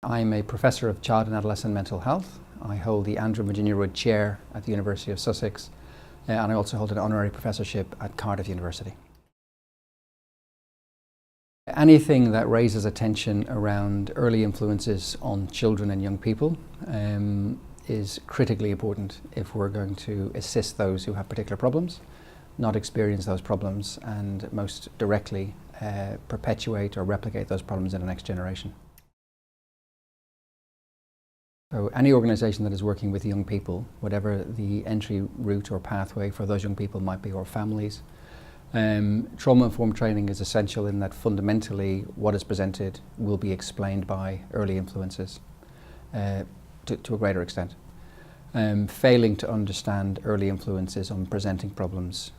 I'm a professor of child and adolescent mental health. I hold the Andrew and Virginia Rudd Chair at the University of Sussex, and I also hold an honorary professorship at Cardiff University. Anything that raises attention around early influences on children and young people is critically important if we're going to assist those who have particular problems, not experience those problems, and most directly perpetuate or replicate those problems in the next generation. So any organisation that is working with young people, whatever the entry route or pathway for those young people might be, or families, trauma-informed training is essential in that fundamentally what is presented will be explained by early influences to a greater extent. Failing to understand early influences on presenting problems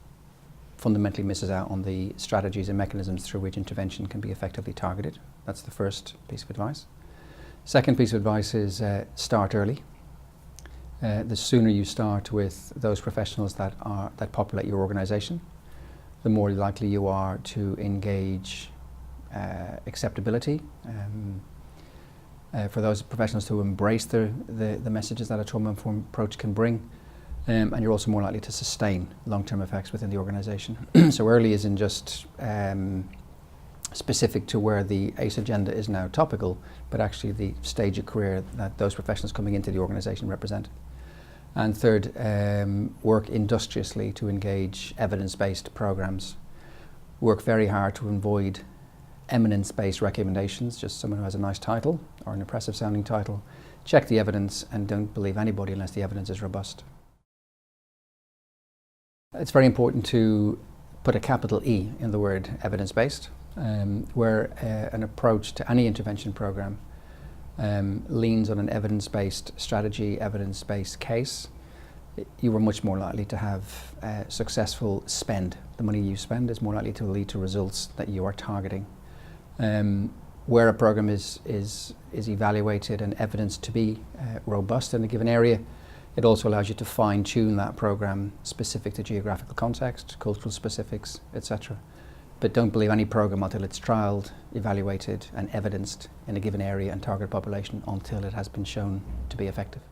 fundamentally misses out on the strategies and mechanisms through which intervention can be effectively targeted. That's the first piece of advice. Second piece of advice is start early. The sooner you start with those professionals that populate your organisation, the more likely you are to engage acceptability for those professionals to embrace the messages that a trauma-informed approach can bring, and you're also more likely to sustain long-term effects within the organisation. So early isn't just specific to where the ACE agenda is now topical, but actually the stage of career that those professionals coming into the organisation represent. And third, work industriously to engage evidence-based programmes. Work very hard to avoid eminence-based recommendations, just someone who has a nice title or an impressive sounding title. Check the evidence and don't believe anybody unless the evidence is robust. It's very important to put a capital E in the word evidence-based, where an approach to any intervention programme leans on an evidence-based strategy, evidence-based case, you are much more likely to have successful spend. The money you spend is more likely to lead to results that you are targeting. Where a programme is evaluated and evidenced to be robust in a given area, it also allows you to fine-tune that programme specific to geographical context, cultural specifics, etc. But don't believe any programme until it's trialled, evaluated and evidenced in a given area and target population until it has been shown to be effective.